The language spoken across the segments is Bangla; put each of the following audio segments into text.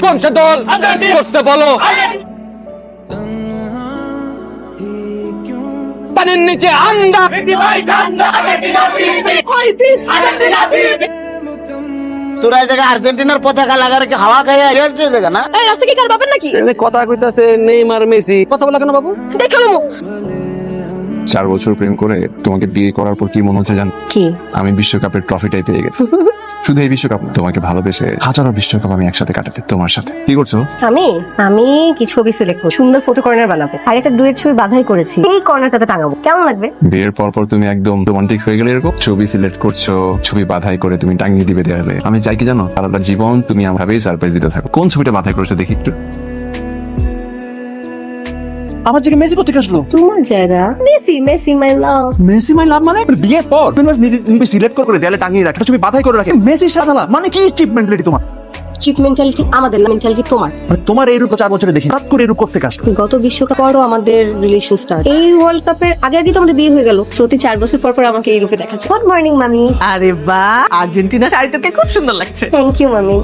কোন সে দল করছে বলো? পানির নিচে আন্ডা তোরা এই জায়গায় আর্জেন্টিনার পতাকা লাগার কি হাওয়া খাইয়া এসে জায়গা না? এই রাস্তা কি কার বাবার নাকি? কথা কইতাছে নেইমার মেসি, কথা বলা কেন বাবু? দেখাবো 4 বছর প্রেম করে তোমাকে বিয়ে করার পর কি মনে হচ্ছে জান? কি? আমি বিশ্বকাপের ট্রফিটাই পেয়ে গেছি। শুধু এই বিশ্বকাপ না, তোমাকে ভালোবেসে হাজারো বিশ্বকাপ আমি একসাথে কাটাতে তোমার সাথে। কি করছো? আমি কি ছবি সিলেক্ট করব, সুন্দর ফটো কর্নার বানাবো, আর একটা ডুয়েট ছবি বাধাই করেছি, এই কর্নারটাতে টাঙাবো, কেমন লাগবে? বিয়ের পর তুমি একদম রোমান্টিক হয়ে গেলে এরকম ছবি সিলেক্ট করছো, ছবি বাধাই করে তুমি টাঙিয়ে দিবে দেয়ালে। আমি চাই কি জানো, সারাটা জীবন তুমি আমাভাবেই সারপ্রাইজ দিতে থাকো। কোন ছবিটা বাধাই করেছো দেখি একটু। আমার জায়গায় মেসি কোথা থেকে আসলো? তোমার জায়গা মেসি মাই লাভ। মেসি মাই লাভ মানে বিয়ের পর তুমি সিলেক্ট করে দেয়ালে টাঙিয়ে রাখো, তুমি বাধাই করে রাখে মেসি সাদালা মানে কি? চিপ মেন্টালিটি তোমার? চিপ মেন্টালিটি আমাদের না, মেন্টালিটি তোমার। মানে তোমার এই রূপ 4 বছরে দেখি, হঠাৎ করে এই রূপ করতে আসলো। গত বিশ্বকাপ পরও আমাদের রিলেশন স্টার্ট, এই ওয়ার্ল্ড কাপের আগে আগে তো আমাদের বিয়ে হয়ে গেল। প্রতি 4 বছর পর পর আমাকে এই রূপে দেখাচ্ছে। গুড মর্নিং মামি। আরে বাহ, আর্জেন্টিনা শাড়ি তোকে খুব সুন্দর লাগছে। থ্যাংক ইউ মামি।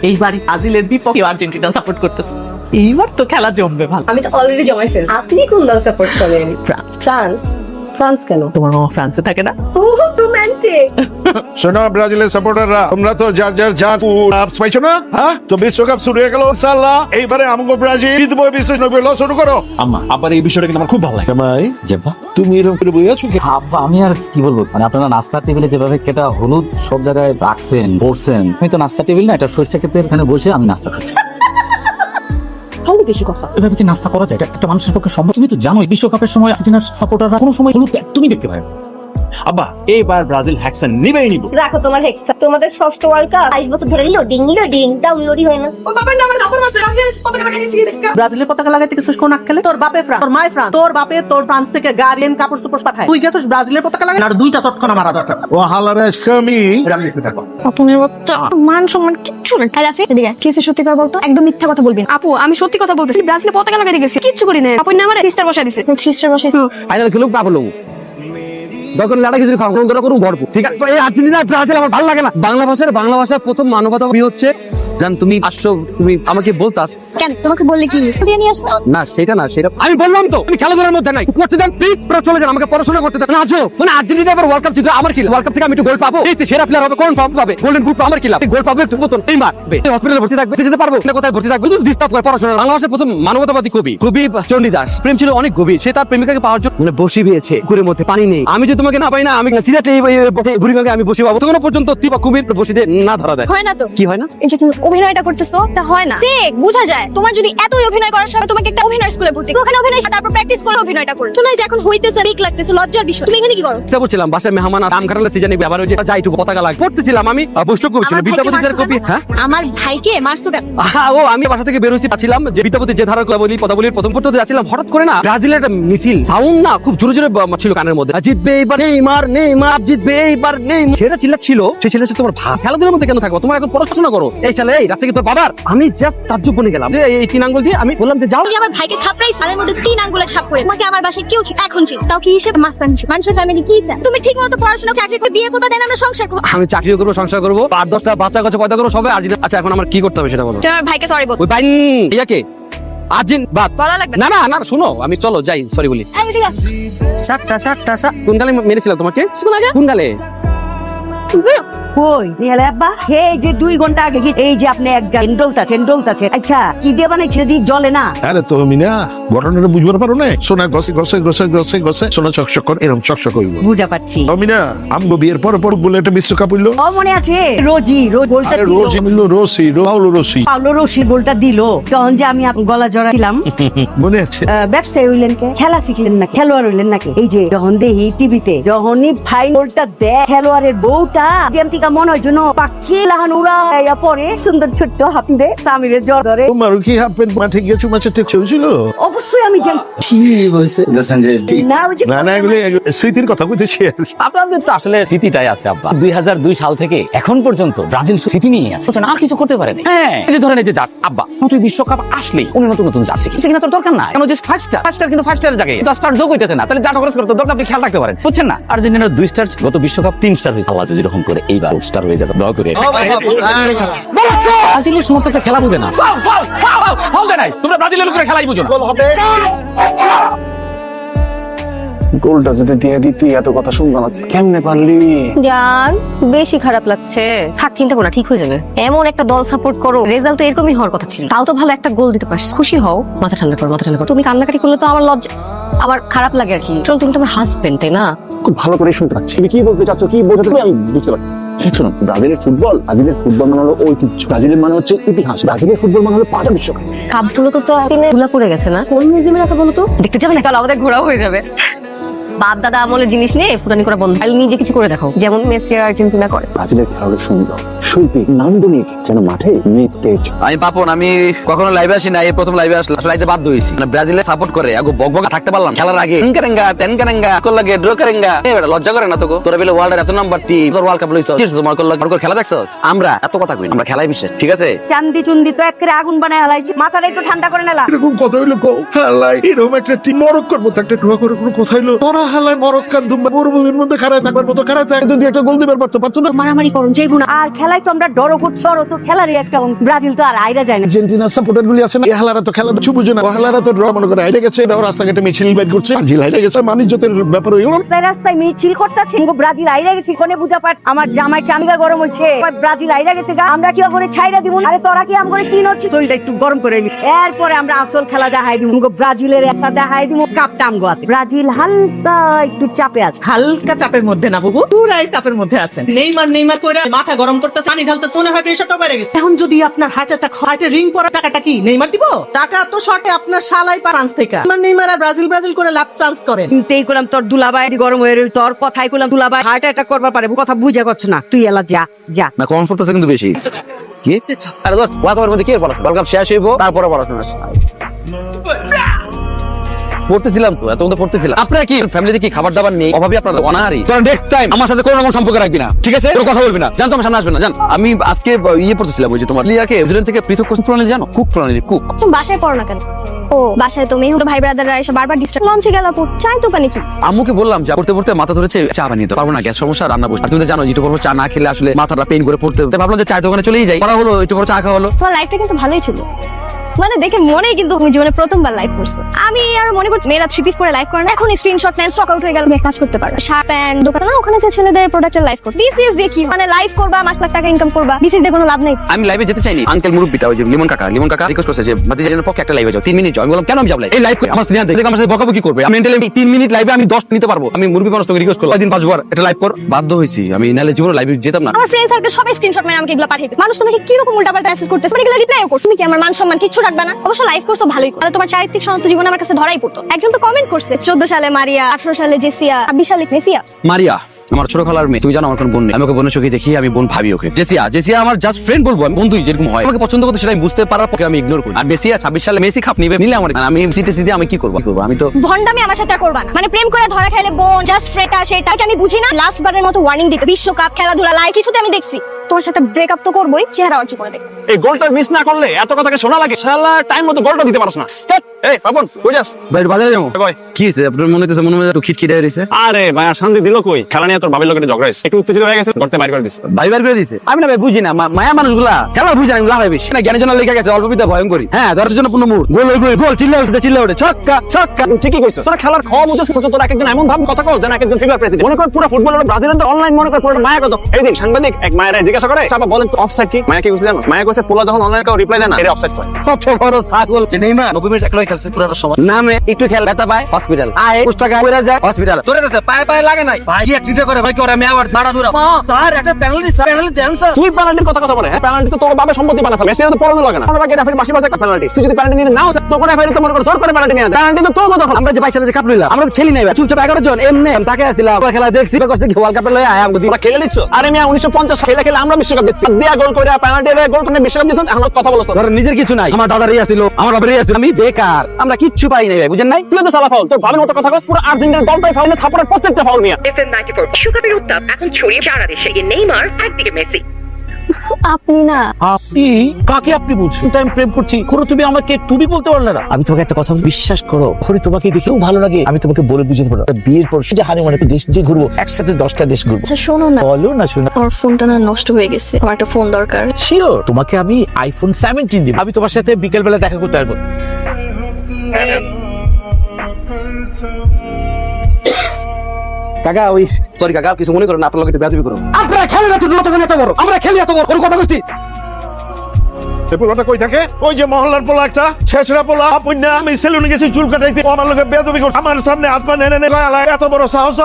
এইবারই ব্রাজিলের বিপক্ষে আর্জেন্টিনা সাপোর্ট করতেছে। এইবার তো খেলা জমবে ভালো। আমি তো অলরেডি জমাই ফেলছি। আপনি কোন দল সাপোর্ট করেন? ফ্রান্স। ফ্রান্স কেন? তোমার মামা ফ্রান্সে থাকে না? ও রোমান্টিক। শোনো ব্রাজিলের সাপোর্টাররা, তোমরা তো যার পাইছো না? হ্যাঁ, তো বিশ্বকাপ শুরু হয়ে গেল ইনশাআল্লাহ। এইবারে আমাকে ব্রাজিল জিতবো, বিশ্ব শুরু করো। আম্মা আবার এই বিষয়টা কিন্তু আমার খুব ভালো লাগে। জামাই, জেব্বা তুমি এরকম করে বই আছো? আব্বা আমি আর কি বলবো, মানে আপনারা নাস্তার টেবিলে যেভাবে কেটা হলুদ সব জায়গায় রাখছেন পড়ছেন, আমি তো নাস্তা টেবিল না, এটা সরিষা ক্ষেতের এখানে বসে আমি নাস্তা খাচ্ছি। বেশি কথা। এভাবে কি নাস্তা করা যায়? এটা একটা মানুষের পক্ষে সম্ভব? তুমি তো জানোই বিশ্বকাপের সময় আর্জেন্টিনার সাপোর্টাররা কোনো সময় হলুদ একদমই দেখতে পায় না। আব্বা এইবার ব্রাজিল হ্যাকসন নিবেই নিব। রাখো তোমার হেক্সা। তোমাদের ষষ্ঠ ওয়ার্ল্ড কাপ 22 বছর ধরে লোডিং ডাউনলোডই হয় না। ও বাবার নামে কাপড় মারছে, ব্রাজিলের পতাকা লাগাই দিছি দেখা। ব্রাজিলের পতাকা লাগাইতে গেছিস কোন আক্কেলে? তোর বাপে ফ্রান্স, তোর মায় ফ্রান্স, তোর বাপে তোর ফ্রান্স থেকে গাড়িয়ান কাপড় চোপড় পাঠায়, তুই গেছিস ব্রাজিলের পতাকা লাগাই? আর 2টা চটকনা মারা দরকার। ও হালারে আজকামি আপনি বাচ্চা মান সম্মান কিচ্ছু নেই। আর আছে এদিকে কিসে সত্যি কথা বলতো, একদম মিথ্যা কথা বলবি না। আপু আমি সত্যি কথা বলতেছি, ব্রাজিলের পতাকা লাগাইতে গেছি, কিচ্ছু করি না। আপু না আমারে থ্রি স্টার বসাই দিছে। থ্রি স্টার বসাইছে ফাইনাল খেলুক না বলুক, দরকার লাড়া কিছু খাওয়া কোন করুন গর্ব, ঠিক আছে? তো এই আর্জেন্টিনা ব্রাজিল আমার ভালো লাগে না। বাংলা ভাষার প্রথম মানবতা হচ্ছে জান, তুমি আসছো, তুমি আমাকে বলতা কেন? তোমাকে বললে কি দিয়ে নিয়ে আসতো? না, সেটা না, সেটা আমি বললাম তো আমি খেলাধুলার মধ্যে নাই। করতে দেন প্লিজ, পুরো চলে যান, আমাকে পড়াশোনা করতে দেন। না আজো মানে আর্জেন্টিনা আবার ওয়ার্ল্ড কাপ জিতে আমার কি? ওয়ার্ল্ড কাপ থেকে আমি একটু গোল পাবো, এই সেরা প্লেয়ার হবে, কোন পাবো পাবে, গোল্ডেন বুট আমার কি লাভ? গোল পাবে একটু মতন এই মারবে, হসপিটালে ভর্তি থাকবে, যেতে পারবো না, কোথায় ভর্তি থাকবে, শুধু ডিস্টার্ব করে পড়াশোনা। বাংলা ভাষার প্রথম মানবতাবাদী কবি চণ্ডীদাস, প্রেম ছিল অনেক গভীর, সে তার প্রেমিকাকে পাওয়ার জন্য মানে বসি পেয়েছে, কুকুরের মধ্যে পানি নেই। আমি যে তোমাকে না পাই না, আমি সিরিয়াসলি বুড়িগঙ্গায় আমি বসি পাবো, তখন পর্যন্ত তিবা কুমির বসিতে না ধরা দেয়। হয় না তো? কি হয় না? এই যে তুমি অভিনয়টা করতেছো তা হয় না, দেখ বোঝা যায়। তোমার যদি এতই অভিনয় করার সময় তোমাকে একটা অভিনয় স্কুলে ভর্তি, ওখানে অভিনয় তারপর প্র্যাকটিস করে অভিনয়টা করো। শোনাই যে এখন হইতেছে, ঠিক লাগতেছে, লজ্জার বিষয়। তুমি এখানে কি করো? চেষ্টা করছিলাম বাসায় মেহমান আম কাটালে সিজনে আবার ওই যে যাই একটু পতাকা লাগ পড়তেছিলাম, আমি বৈষ্ণব কবি ছিল বিদ্যাপতির কবি। হ্যাঁ, আমার ভাইকে মারছো কেন? ও আমি বাসা থেকে বের হইছি, পাচ্ছিলাম যে বিদ্যাপতি যে ধারা পদাবলীর প্রথম পড়তে যাচ্ছিলাম, হঠাৎ করে না ব্রাজিলের একটা মিছিল সাউন্ড না খুব জোরে জোরে ছিল কানের মধ্যে, জিতবে এইবার নেইমার জিতবে এইবার নেইমার, সেটা চিল্লাচ্ছিল। সেই ছেলে তোমার খেলাধুলার মধ্যে কেন থাকবো? তোমার এখন পড়াশোনা করো। এই ছেলে এই রাত থেকে তোর বাবার, আমি জাস্ট তাজ্জুব বনে গেলাম যে এই 3 আঙ্গুল দিয়ে আমি বললাম যে যাও। আমার ভাইকে থাপড়াই সালের মধ্যে 3 আঙ্গুলে ছাপ করে তোমাকে আমার বাসায় কেউ এখন ছিল, তাও কি হিসেবে মাস্তান হিসেবে? মানুষের ফ্যামিলি কি চায়? তুমি ঠিক মতো পড়াশোনা চাকরি করে বিয়ে করবে, দেন আমরা সংসার করব। আমি চাকরিও করবো, সংসার করবো, 8-10টা বাচ্চা কাছে পয়দা করবো, সবাই আর্জেন্টিনা। আচ্ছা এখন আমার কি করতে হবে সেটা বলো। তোমার ভাইকে সরি বল। ওই ভাই ইয়াকে আর্জেন্ট বাদ বলা লাগবে না। না না শুনো, আমি চলো যাই, সরি বলি। সাতটা কোন গালে মেরেছিলাম তোমাকে? কোন গালে? কই নিয়ালে আব্বা? এই যে 2 ঘন্টা আগে এই যে আপনি এক ডলতাছে। আচ্ছা কি দিয়ে বানাইছে? দি জ্বলে না? আরে তো মিনা ঘটনাটা বুঝবার পারো না? সোনা গছে সোনা চকচক করে, এরকম চকচক হইব। বুঝা পাচ্ছি। মিনা আমগো বিয়ের পর বলে একটা বিশ্বকাপ হইলো। ও মনে আছে রোজ গোলটা দিল। রোজি মিললো, পাউলো রশি গোলটা দিল, তখন যে আমি গলা জড়া ছিলাম। মনে আছে? ব্যবসায়ী হইলেন কে? খেলা শিখলেন না, খেলোয়াড় হইলেন নাকি? এই যে যখন দেখি টিভিতে, যখনই ফাইনালটা দেয় খেলোয়াড়ের বউটা মনে হয় যেন পাখি লাহান উড়াইয়া পরে, সুন্দর ছোট্ট হাতে স্বামীর জ্বর ধরে। তোমার কি হাফ প্যান্ট মাঠে গিয়ে চুমাচে ঠিক ছিল? অবশ্যই আমি যাই কি হয়েছে না, ওই যে না এগুলো স্মৃতির কথা কইতেছি। আপনাদের তো আসলে স্মৃতিটাই আছে আব্বা। 2002 সাল থেকে এখন পর্যন্ত ব্রাজিল স্মৃতি নিয়ে আছে, আর কিছু করতে পারেনি। হ্যাঁ, এই যে ধরেন এই যে জার্সি আব্বা, নতুন বিশ্বকাপ আসলেই নতুন জার্সি কিনা তোর দরকার নাই। কেন যে 5 স্টার কিন্তু 5 স্টারের জায়গায় 10 স্টার যোগ হইতেছে না, তাহলে যা খরচ করতে দরকার আপনি খেয়াল রাখতে পারেন, বুঝছেন না? আর্জেন্টিনার 2 স্টার, গত বিশ্বকাপ 3 স্টার হয়েছে। আল্লাহ যেরকম করে এইবার স্টার হয়ে যাবে, দোয়া করি। ব্রাজিলের সমর্থকরা খেলা বুঝে না। ফাউল দেয় নাই, তোমরা ব্রাজিলের লোকেরা খেলাই বুঝো না। গোলটা যদি দিয়ে দিতি এত কথা শুনলাম না। কেমনে পারলি? জান বেশি খারাপ লাগছে, থাক চিন্তা করো না, ঠিক হয়ে যাবে। এমন একটা দল সাপোর্ট করো, রেজাল্ট তো এরকমই হওয়ার কথা ছিল, তাও তো ভালো একটা গোল দিতে পারছো, খুশি হও, মাথা ঠান্ডা করো, মাথা ঠান্ডা করো। তুমি কান্নাকাটি করলে তো আমার লজ্জা, আবার খারাপ লাগে আর কি। চল, তুমি তো আমার হাজবেন্ড, তাই না? খুব ভালো করে শুনতে পাচ্ছি তুমি কি বলতে চাচ্ছ, কি বোঝাতে তুমি আমি বুঝতে পারছি। শোনো, ব্রাজিলের ফুটবল মানে হলো ঐতিহ্য, ব্রাজিলের মানে হচ্ছে ইতিহাস, ব্রাজিলের ফুটবল মানে হলো 5টা বিশ্বকাপ। কাপগুলো তো ধুলা পড়ে গেছে না? কোন মিউজিয়ামের এত বলো তো? দেখতে যাবে না? কাল আমাদের ঘোরাও হয়ে যাবে। বাপ দাদা আমলের জিনিস নিয়ে ফুটানি করা বন্ধ, তাহলে নিজে কিছু করে দেখো, যেমন মেসি আর আর্জেন্টিনা করে। ব্রাজিলের খেলা সুন্দর, শৈল্পিক, নান্দনিক, যেন মাঠে তেজ। আমি পাপন, আমি কখনো লাইভে আসি না, এই প্রথম লাইভে আসলাম। আসলে আইতে বাধ্য হইছি, মানে ব্রাজিলে সাপোর্ট করে আগো বকবকা থাকতে পারলাম খেলার আগে। ইনকারেঙ্গা তেনকারেঙ্গা কল লাগে ড্র করেঙ্গা, এই বেটা লজ্জা করে না তোকে? তোরা বলে ওয়ার্ল্ডের এত নাম্বার টিম, তোর ওয়ার্ল্ড কাপ লইছস, তোমার কল লাগে খেলা দেখছস? আমরা এত কথা কই না, আমরা খেলাই বিশ্বাস, ঠিক আছে? চান্দি চুন্দি তো একেবারে আগুন বানায় হালাইছি, মাথাটা একটু ঠান্ডা করে নেলা। এরকম কথা হইলো কো হালাই এরকম একটা টিম মরক্কোর মতো একটা ড্র করে কোনো কথা হইলো তোরা হালাই মরক্কান দুম্বা মরুভূমির মধ্যে খাড়ায় থাকবার মতো খাড়ায় থাকে, যদি একটা গোল দিবার পারতো না। মারামারি করুন যাইবো না, আর খেলায় তো আমরা ডরো করছরো, তো খেলারই একটা অংশ। ব্রাজিল তো আর আইরা যায় না। আর্জেন্টিনা সাপোর্টার গুলি আছে না, এই হালারা তো খেলা কিছু বুঝে না, হালারা তো ড্র মনে করে হাইরে গেছে, দেখো রাস্তাঘাটে মিছিল বাইর করছে, ব্রাজিল হাইরে গেছে, মানিজ্যতের ব্যাপার হইলো না। তাই রাস্তায় মিছিল করতেছে, ব্রাজিল আইরা গেছে, কোনে বুঝা পাট আমার জামাই চাঙ্গা গরম হচ্ছে, ব্রাজিল আইরা গেছে, আমরা কি করে ছাইরা দিব? আরে তোরা কি আমগরে কি নচ্ছি? শরীরটা একটু গরম করে নি, এরপরে আমরা আসল খেলা দেখাই দিব, ব্রাজিলের এসা দেখাই দিব, কাপটা আমগো হাতে। ব্রাজিল হালকা একটু চাপে আছে, হালকা চাপের মধ্যে না বাবু, পুরাই চাপের মধ্যে আছেন। নেইমার করে মাথা গরম করতেছে, পানি ঢালতেছে, মনে হয় প্রেসারটা বেড়ে গেছে। এখন যদি আপনার হার্টে রিং পরা, টাকাটা কি নেইমার দিব? টাকা তো শর্টে আপনার শালাই ফ্রান্স থেকে। নেইমার আর ব্রাজিল করে লাভ ফ্রান্স করেন। চিন্তাই করলাম তোর দুলাভাই গরম হয়ে রইল, তোর কথাই করলাম দুলাভাই হার্ট অ্যাটাক করবার পারে, কথা বুঝে করছ না, তুই এলা যা যা। না কমফোর্ট আছে কিন্তু বেশি কি? আরে ধর ওয়াকার মধ্যে কি পড়াশোনা, ওয়ার্ল্ড কাপ শেষ হইব তারপরে পড়াশোনা। পড়তেছিলাম তো, এত পড়তেছিলাম। আপনারা কি ফ্যামিলিতে কি খাবার দাবার নেই, অভাবে আপনারা অনাহারি? তোরা নেক্সট টাইম আমার সাথে কোনো রকম সম্পর্ক রাখবি না, ঠিক আছে? তোর কথা বলবি না, জান, তোমার সামনে আসবে না, জান। আমি আজকে পড়তেছিলাম, ওই যে তোমার লিয়াকে নিউজিল্যান্ড থেকে পৃথক কোচিং প্রণালী জানো, কুক প্রণালী, কুক। তুমি বাসায় পড়ো না কেন? ও বাসায় তো মেয়ে ভাই ব্রাদাররা এসে বারবার ডিস্টার্ব। লঞ্চে গেল চাই দোকানে কি? আম্মুকে বললাম যা পড়তে পড়তে মাথা ধরেছে, চা বানিয়ে দাও, পারবো না, গ্যাস সমস্যা, রান্না বসে। আর তুমি তো জানো যেটু পড়বো চা না খেলে আসলে মাথাটা পেইন করে পড়তে, ভাবলাম যে চায়ের দোকানে চলেই যাই, পড়া হলো, একটু পর চা খাওয়া হলো। তোমার লাইফটা কিন্তু ভালোই ছিল, মানে দেখে মনে কিন্তু তুমি জীবনে প্রথমবার লাইভ করছো। আমি আর মনে করছি মেয়েরা 3 পিস পরে লাইভ করে না, এখন স্ক্রিনশট নেন, স্টক আউট হয়ে গেল, কাজ করতে পারো। শার্ট প্যান্ট দোকান না, ওখানে যে ছেলেদের প্রোডাক্টের লাইভ করো। বিসিএস দিয়ে কি মানে লাইভ করবা, মাস লাখ টাকা ইনকাম করবা, বিসিএস দিয়ে কোনো লাভ নাই। আমি লাইভে যেতে চাইনি, আঙ্কেল মুরব্বিটা ওই যে লিমন কাকা রিকোয়েস্ট করছে যে ভাতিজার পক্ষে একটা লাইভে যাও, 3 মিনিট যাও। আমি বললাম কেন আমি যাব লাইভ? এই লাইভ আমার সিনিয়র দেখে আমার সাথে বকাবকি করবে, আমি মেন্টালি 3 মিনিট লাইভে আমি 10 নিতে পারবো। আমি মুরব্বি মানুষ তোকে রিকোয়েস্ট করলাম, দিন 5 বার এটা লাইভ কর, বাধ্য হইছি। আমি নালে জীবনে লাইভে যেতাম না। আমার ফ্রেন্ড সার্কেল সবাই স্ক্রিনশট মেরে আমাকে এগুলো পাঠিয়ে দিচ্ছে। মানুষ তোমাকে কি রকম উল্টাপাল্টা মেসেজ করতেছে, মানে এগুলো রিপ্লাইও করছো। তুমি কি আমার মান সম্মান কিচ্ছু রাখবা না? অবশ্য লাইভ করছো ভালোই, মানে তোমার চারিত্রিক সনাতন জীবন আমার কাছে ধরাই পড়তো। একজন তো কমেন্ট করছে 14 সালে মারিয়া, 18 সালে জেসিয়া, 26 সালে মেসিয়া। মারিয়া আমার ছোট খালার মেয়ে, তুই জানো আমার কোনো বোন নেই, আমি ওকে বোনের চোখে দেখি, আমি বোন ভাবি ওকে। জেসিয়া আমার জাস্ট ফ্রেন্ড বলবো, আমি বন্ধুই যেরকম হয়। আমাকে পছন্দ করতে সেটা আমি বুঝতে পারার পরে আমি ইগনোর করি। আর মেসিয়া 26 সালে মেসি খাপ নিলে আমার, আমি সিটি আমি কি করবো? আমি তো ভন্ডামি আমার সাথে আর করবা না, মানে প্রেম করে ধরা খাইলে বোন জাস্ট ফ্রেন্ড সেটা কি আমি বুঝি না? লাস্ট বারের মতো ওয়ার্নিং দিতে, বিশ্বকাপ খেলাধুলা লাইভ কিছুতে আমি দেখছি, তোমার সাথে ব্রেকআপ তো করবোই, চেহারা অর্জন করে দেখ। এই গোলটা মিস না করলে এত কথাকে শোনা লাগে, শালা টাইম মতো গোলটা দিতে পারছ না। এই বাবন কই যাস? ভাই বাজারে যাবো। কই কি হইছে আপনার? মনে হইতেছে একটু খিটখিটে হইছে। আরে ভাই আর শান্তি দিল কই? খেলা নিয়ে তোর বাবার লোকের ঝগড়া হইছে, একটু উত্তেজিত হয়ে গেছে, করতে বাইর করে দিছে। ভাই বার করে দিছে। আমি না ভাই বুঝি না, মায়া মানুষগুলা খেলা বুঝি না, লাভাই বেশি না, জ্ঞানের জন্য লেগে গেছে, অল্প বিদ্যা ভয়ঙ্করী। হ্যাঁ ধরার জন্য পূর্ণ মুড, গোল চিল্লা ওঠে ছক্কা। ঠিকই কইছো, তোরা খেলার খাওয়া বুঝছ, তোরা একজন এমন ভাব কথা কও যেন একজন ফিগার প্রেসিডেন্ট। মনে কর পুরো ফুটবলের ব্রাজিলের অনলাইন, মনে কর পুরো মায়া কত। এই দিন সাংবাদিক এক মায়ের জিজ্ঞাসা করে, চাপা বলেন তো অফসাইড কি? মায়া কি কইছে জানো? মায়া কইছে পোলা যখন অনলাইন কাও রিপ্লাই দেয় না, এটা অফসাইড কয়। কত বড় ছাগল যে নেইমার 90 মিনিট একলাই খেলছে পুরো সময়, নামে একটু খেল ব্যথা পায়, হসপিটাল আয়, 20 টাকা কইরা যায় হসপিটাল। তোরে কাছে পায়ে লাগে নাই ভাই, কি একটা করে ভাই, কি ওরা আমি আবার দাঁড়া দূরা তার একটা পেনাল্টি দেন স্যার। তুই পেনাল্টির কথা বলে, হ্যাঁ পেনাল্টি তো তোর বাবা সম্পত্তি বানা ফেলে, মেসির তো পড়ানো লাগে না, আমরা বাকি রেফারি বাসি বাসে একটা পেনাল্টি। তুই যদি পেনাল্টি নিতে নাও তো কোন রেফারি তো মনে কর জোর করে পেনাল্টি নিয়ে দেয়, পেনাল্টি তো তোর কথা। আমরা যে 22 সালে যে কাপ লইলাম, আমরা খেলি নাই ভাই, চুপচাপ 11 জন এমনি তাকে আসিলাম, খেলা দেখছি, করছে কি ওয়ার্ল্ড কাপে লই আয় আমগো দিবা খেলে দিচ্ছ। আরে মিয়া 1950 খেলে আমরা বিশ্বকাপ জিতছি, দিয়া গোল করে পেনাল্টি দিয়ে গোল করে বিশ্বকাপ জিতছ। এখন কথা বলছ, ধর নিজের কিছু নাই, আমার দাদারই আছিল, আমার বাবারই আছিল, আমি বেকার, আমরা কিচ্ছু পাই নাই ভাই, বুঝেন নাই? তুই তো সালা ফাউল, তোর ভাবের মতো কথা কস, পুরো আর্জেন্টিনার দলটাই ফাউল, সাপোর্টের প্রত্যেকটা ফাউল নিয়া। FM 94 বিশ্বকাপের উত্তাপ এখন ছড়িয়ে সারা দেশে। নেইমার একদিকে মেসি। আপনি না আপনি কাকে আপনি বলছেন? আমি প্রেম করছি, কোনো তুমি আমাকে তুমি বলতে পারলে না। আমি তোমাকে একটা কথা বিশ্বাস করো, খরি তোমাকে দেখেও ভালো লাগে। আমি তোমাকে বলে বুঝে পারো, বিয়ের পর শুধু হানিমুনে দেশ যে ঘুরবো, একসাথে 10টা দেশ ঘুরবো। আচ্ছা শোনো না, বলো না শোনা। আমার ফোনটা না নষ্ট হয়ে গেছে, আমার একটা ফোন দরকার। শিওর, তোমাকে আমি আইফোন 17 দিব। আমি তোমার সাথে বিকেল বেলা দেখা করতে পারবো। কাকা ওই সরি কাকা কিছু মনে করেন না, আপনার লোক একটু বেয়াদবি করো। আপনারা খেলেন এত এত বড়, আমরা খেলি এত বড়, কোনো কথা কইছি? এই পোলাটা কই থাকে? ওই যে মহল্লার পোলা একটা ছেছড়া পোলা, আপুন্না আমি সেলুনে গেছি চুল কাটাইতে, ও আমার লোকে বেয়াদবি করছে, আমার সামনে হাত পা নেনে নেনে গায়ে এত বড় সাহস।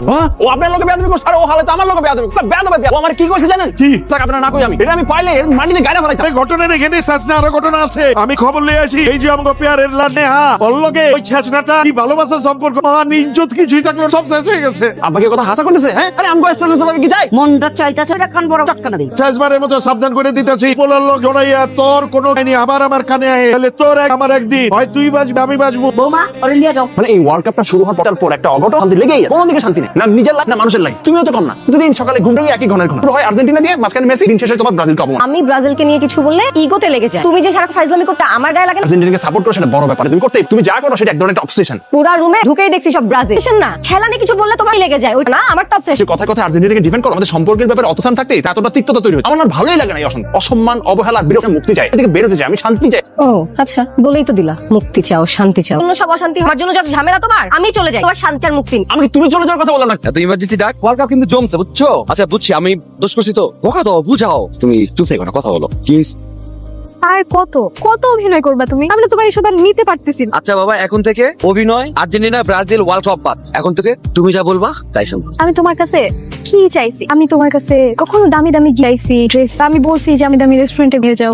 ও আপনার লোকে বেয়াদবি করছে, আর ও হালে তো আমার লোকে বেয়াদবি করছে। বেয়াদবি ও আমার কি কইছে জানেন? কি? তাক আপনারা না কই আমি এটা আমি পাইলে এর মাটিতে গায়না ফেলাইতাম। এই ঘটনা এখানে সাজনা আরো ঘটনা আছে, আমি খবর লিয়ে আসি। এই যে আমাকে পেয়ারের লাড্ডে অল্লগে ওই ছেছড়াটা কি ভালোবাসার সম্পর্ক, মান ইজ্জত কিছুই থাকলো সব শেষ হয়ে গেছে। আপনাকে কথা হাসা করতেছে। হ্যাঁ আরে আমগো স্টুডেন্টস সবাই কি যায়? মনটা চাইতাছে ওটা কান বড় চটকানা দিই। শেষবারের মতো সাবধান করে দিতেছি, পোলার লোক জড়াইয়া তোর কোনো আবার আমার কানে আয়, তাহলে তোর আমার একদিন হয় তুই বাঁচবি আমি বাঁচবো। বৌমা ওরে লিয়ে যাও। মানে এই ওয়ার্ল্ড কাপটা শুরু হওয়ার পর একটা অঘটন শান্তি লেগেই আছে। কোনো দিকে শান্তি নেই, না নিজের লাইফ না মানুষের লাইফ। তুমিও তো কম না, প্রতিদিন সকালে ঘুম থেকে একই ঘনের ঘন শুরু হয় আর্জেন্টিনা দিয়ে, মাঝখানে মেসি, দিন শেষে তোমার ব্রাজিল কাপ। আমি ব্রাজিলকে নিয়ে কিছু বললে ইগোতে লেগে যায়। তুমি যে সারা ফাইজলামি করতে আমার গায়ে লাগে না। আর্জেন্টিনাকে সাপোর্ট করো সেটা বড় ব্যাপার, তুমি করতে তুমি যা করো সেটা এক ধরনের অবসেশন। পুরা রুমে ঢুকেই দেখছি সব ব্রাজিল না, খেলা নিয়ে কিছু বললে তোমার লেগে যায়। ওই না আমার টপ সেশন। কথা কথা আর্জেন্টিনাকে ডিফেন্ড করো, আমাদের সম্পর্কের ব্যাপারে অতসান থাকতে এতটা তিক্ততা তৈরি হয়। আমার না ভালোই লাগে না এই অসম্মান অবহেলা বিরক্তি, মুক্তি চাই, এদিকে বেরোতে চাই, আমি শান্তি চাই। ও আচ্ছা, বলেই তো দিলা মুক্তি চাও, শান্তি চাও। অন্য সব অশান্তি আমার জন্য যত ঝামেলা তোমার, আমি চলে যাই। তোমার শান্তি আর মুক্তি নেই। আমি তুমি চলে যাওয়ার কথা বললাম না। এত ইমার্জেন্সি ডাক, ওয়ার্ল্ড কাপ কিন্তু জমছে বুঝছো? আচ্ছা বুঝছি, আমি দোষ করছি তো, বকা দাও বুঝাও, তুমি চুপ থাকো না, কথা বলো কি? আর কত কত অভিনয় করবা তুমি? আমরা তোমার এসব আর নিতে পারতেছি না। আচ্ছা বাবা, এখন থেকে অভিনয় আর্জেন্টিনা ব্রাজিল ওয়ার্ল্ড কাপ বাদ, এখন থেকে তুমি যা বলবা তাই শুনবো। আমি তোমার কাছে কি চাইছি? আমি তোমার কাছে কখনো দামি দামি চাইছি ড্রেস, আমি বলছি যে আমি দামি রেস্টুরেন্টে নিয়ে যাও,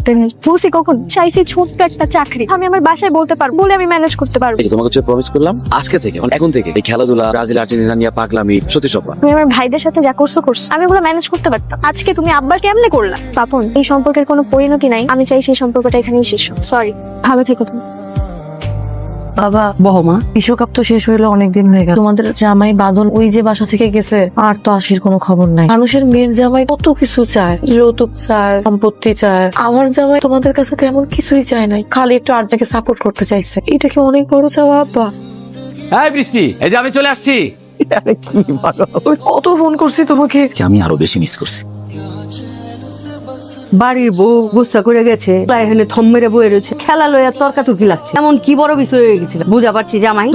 বলছি কখন চাইছি ছোট্ট একটা চাকরি, আমি আমার বাসায় বলতে পারবো, বলে আমি ম্যানেজ করতে পারবো। এই যে তোমাকে যে প্রমিস করলাম, আজকে থেকে মানে এখন থেকে এই খেলাধুলা ব্রাজিল আর্জেন্টিনা নিয়ে পাগলামি সত্যি সব বাদ। তুমি আমার ভাইদের সাথে যা করছো আমি ওগুলো ম্যানেজ করতে পারতাম। আজকে তুমি আব্বার কেমনে করলা? পাপন, এই সম্পর্কের কোনো পরিণতি নাই, আমি চাই সেই সম্পর্কটা এখানেই শেষ হোক। সরি, ভালো থেকো তুমি। বাবা বহমা বিশ্বকাপ তো শেষ হইলো অনেকদিন হয়ে গেল। তোমাদের জামাই বাদল ওই যে বাসা থেকে গেছে, আর তো আসির কোনো খবর নাই। মানুষের মেয়ের জামাই কত কিছু চায়, যৌতুক চায়, সম্পত্তি চায়। আমার জামাই তোমাদের কাছে তেমন কিছুই চায় নাই, খালি একটু আর্জাকে সাপোর্ট করতে চাইছে। এটা কি অনেক বড় চাওয়া আব্বা? এই বৃষ্টি, এই যে আমি চলে আসছি। আরে কি ভালো, ওই কত ফোন করছি তোমাকে। আমি আরো বেশি মিস করছি। বাড়ির বউ গুসা করে গেছে, এখানে থম মেরে বয়ে রয়েছে, খেলা লইয়া তর্কাতর্কি লাগছে। এমন কি বড় বিষয় হয়ে গেছিল বুঝা পারছি জামাই,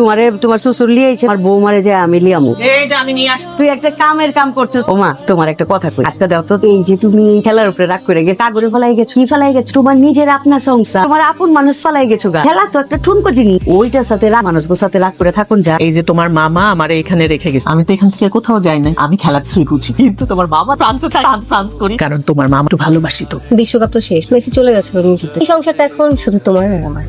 তোমার শ্বশুর লিয়েছে, আমার বউ মারে যায় আমি লিয়ামু। এই যে আমি নিয়ে আসছি। তুই একটা কামের কাম করছো। ওমা তোমার একটা কথা কই, হাতটা দাও তো। এই যে তুমি খেলার উপরে রাগ করে গেছো, কাগরে ফেলাই গেছো, কি ফেলাই গেছো? তোমার নিজের আপনার সংসার, তোমার আপন মানুষ ফেলাই গেছো গা। খেলা তো একটা ঠুনকো জিনিস, ওইটার সাথে মানুষগুলোর সাথে রাগ করে থাকুন যা। এই যে তোমার মামা আমার এখানে রেখে গেছে, আমি তো এখান থেকে কোথাও যাই না, আমি খেলা শুরু করছি। কিন্তু তোমার বাবা ফ্রান্সে ডান্স করি, কারণ তোমার মামা একটু ভালোবাসি তো। বিশ্বকাপ তো শেষ, মেসি চলে গেছে নিজেতে। এই সংসারটা এখন শুধু তোমার আর আমার।